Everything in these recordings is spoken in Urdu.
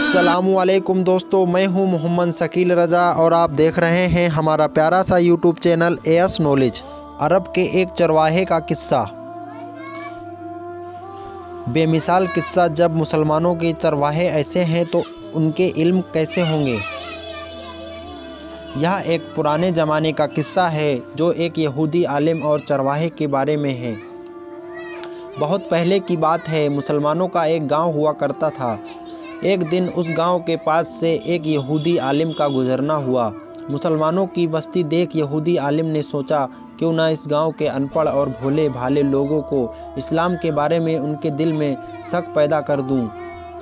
السلام علیکم دوستو، میں ہوں محمد ثقیل رضا اور آپ دیکھ رہے ہیں ہمارا پیارا سا یوٹیوب چینل AS نالج۔ عرب کے ایک چرواہے کا قصہ۔ بے مثال قصہ۔ جب مسلمانوں کے چرواہے ایسے ہیں تو ان کے علم کیسے ہوں گے؟ یہ ایک پرانے زمانے کا قصہ ہے جو ایک یہودی عالم اور چرواہے کے بارے میں ہے۔ بہت پہلے کی بات ہے، مسلمانوں کا ایک گاؤں ہوا کرتا تھا۔ ایک دن اس گاؤں کے پاس سے ایک یہودی عالم کا گزرنا ہوا۔ مسلمانوں کی بستی دیکھ یہودی عالم نے سوچا کیوں نہ اس گاؤں کے ان پڑھ اور بھولے بھالے لوگوں کو اسلام کے بارے میں ان کے دل میں شک پیدا کر دوں،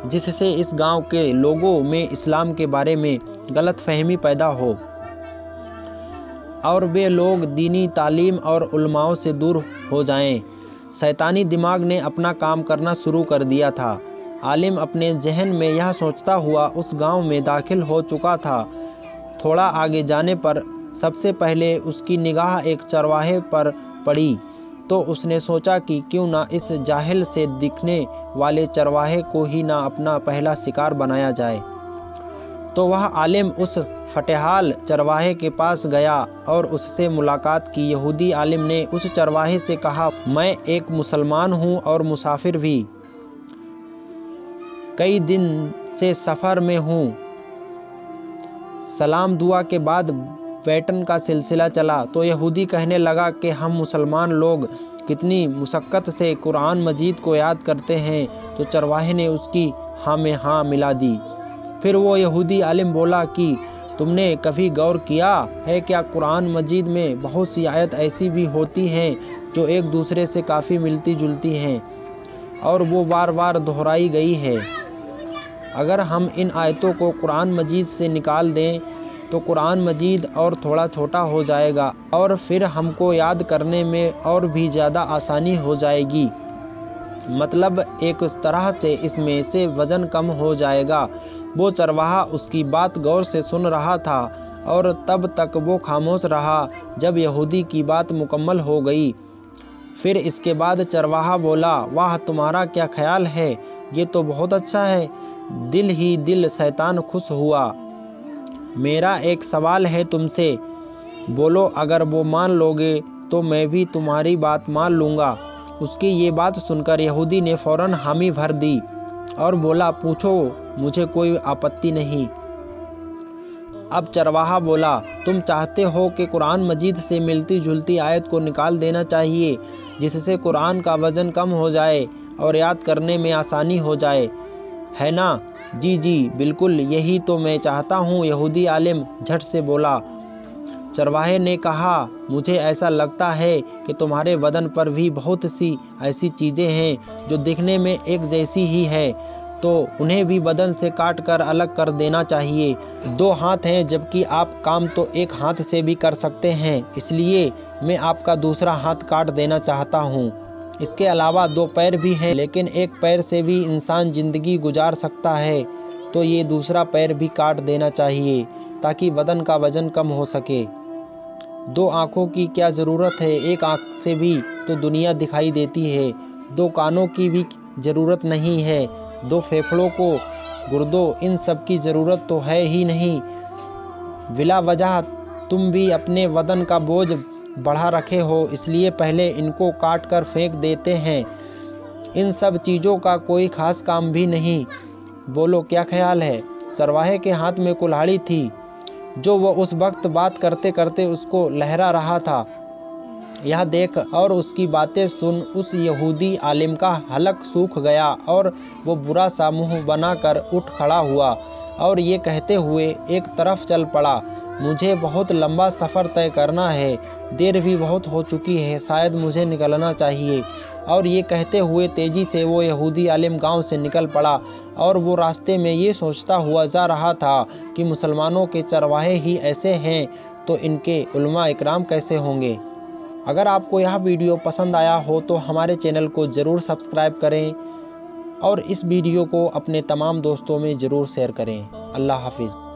جس سے اس گاؤں کے لوگوں میں اسلام کے بارے میں غلط فہمی پیدا ہو اور وہ لوگ دینی تعلیم اور علماء سے دور ہو جائیں۔ شیطانی دماغ نے اپنا کام کرنا شروع کر دیا تھا۔ عالم اپنے ذہن میں یہ سوچتا ہوا اس گاؤں میں داخل ہو چکا تھا۔ تھوڑا آگے جانے پر سب سے پہلے اس کی نگاہ ایک چرواہے پر پڑی تو اس نے سوچا کہ کیوں نہ اس جاہل سے دکھنے والے چرواہے کو ہی نہ اپنا پہلا شکار بنایا جائے۔ تو وہ عالم اس فٹحال چرواہے کے پاس گیا اور اس سے ملاقات کی۔ یہودی عالم نے اس چرواہے سے کہا، میں ایک مسلمان ہوں اور مسافر بھی، کئی دن سے سفر میں ہوں۔ سلام دعا کے بعد بیٹھن کا سلسلہ چلا تو یہودی کہنے لگا کہ ہم مسلمان لوگ کتنی مشقت سے قرآن مجید کو یاد کرتے ہیں۔ تو چرواہے نے اس کی ہاں میں ہاں ملا دی۔ پھر وہ یہودی عالم بولا کہ تم نے کبھی غور کیا ہے کیا قرآن مجید میں بہت سی آیت ایسی بھی ہوتی ہیں جو ایک دوسرے سے کافی ملتی جلتی ہیں اور وہ بار بار دہرائی گئی ہے؟ اگر ہم ان آیتوں کو قرآن مجید سے نکال دیں تو قرآن مجید اور تھوڑا چھوٹا ہو جائے گا اور پھر ہم کو یاد کرنے میں اور بھی زیادہ آسانی ہو جائے گی۔ مطلب ایک طرح سے اس میں سے وزن کم ہو جائے گا۔ وہ چرواہا اس کی بات غور سے سن رہا تھا اور تب تک وہ خاموش رہا جب یہودی کی بات مکمل ہو گئی۔ پھر اس کے بعد چرواہا بولا، واہ تمہارا کیا خیال ہے، یہ تو بہت اچھا ہے۔ دل ہی دل شیطان خوش ہوا۔ میرا ایک سوال ہے تم سے، بولو اگر وہ مان لوگے تو میں بھی تمہاری بات مان لوں گا۔ اس کی یہ بات سن کر یہودی نے فوراً حامی بھر دی اور بولا، پوچھو مجھے کوئی آپتی نہیں۔ اب چرواہا بولا، تم چاہتے ہو کہ قرآن مجید سے ملتی جلتی آیت کو نکال دینا چاہیے جس سے قرآن کا وزن کم ہو جائے اور یاد کرنے میں آسانی ہو جائے، ہے نا؟ جی جی بالکل یہی تو میں چاہتا ہوں، یہودی عالم جھٹ سے بولا۔ چرواہے نے کہا، مجھے ایسا لگتا ہے کہ تمہارے بدن پر بھی بہت سی ایسی چیزیں ہیں جو دکھنے میں ایک جیسی ہی ہے، تو انہیں بھی بدن سے کاٹ کر الگ کر دینا چاہیے۔ 2 ہاتھ ہیں جبکہ آپ کام تو ایک ہاتھ سے بھی کر سکتے ہیں، اس لیے میں آپ کا دوسرا ہاتھ کاٹ دینا چاہتا ہوں۔ اس کے علاوہ 2 پیر بھی ہیں لیکن ایک پیر سے بھی انسان زندگی گزار سکتا ہے، تو یہ دوسرا پیر بھی کاٹ دینا چاہیے تاکہ بدن کا وزن کم ہو سکے۔ 2 آنکھوں کی کیا ضرورت ہے، ایک آنکھ سے بھی تو دنیا دکھائی دیتی ہے۔ 2 کانوں کی بھی ضرورت نہیں ہے، 2 پھیپھڑوں کو، گردوں، ان سب کی ضرورت تو ہے ہی نہیں۔ بلا وجہ تم بھی اپنے بدن کا بوجھ بڑھا رکھے ہو، اس لیے پہلے ان کو کاٹ کر پھینک دیتے ہیں۔ ان سب چیزوں کا کوئی خاص کام بھی نہیں۔ بولو کیا خیال ہے؟ چرواہے کے ہاتھ میں کلہاڑی تھی جو وہ اس وقت بات کرتے کرتے اس کو لہرا رہا تھا۔ یہ دیکھ اور اس کی باتیں سن اس یہودی عالم کا حلق سوکھ گیا اور وہ برا سا منہ بنا کر اٹھ کھڑا ہوا اور یہ کہتے ہوئے ایک طرف چل پڑا، مجھے بہت لمبا سفر طے کرنا ہے، دیر بھی بہت ہو چکی ہے، شاید مجھے نکلنا چاہیے۔ اور یہ کہتے ہوئے تیزی سے وہ یہودی عالم گاؤں سے نکل پڑا اور وہ راستے میں یہ سوچتا ہوا جا رہا تھا کہ مسلمانوں کے چرواہے ہی ایسے ہیں تو ان کے علماء اکرام کیسے ہوں گے۔ اگر آپ کو یہ ویڈیو پسند آیا ہو تو ہمارے چینل کو ضرور سبسکرائب کریں اور اس ویڈیو کو اپنے تمام دوستوں میں ضرور شیئر کریں۔ اللہ حافظ۔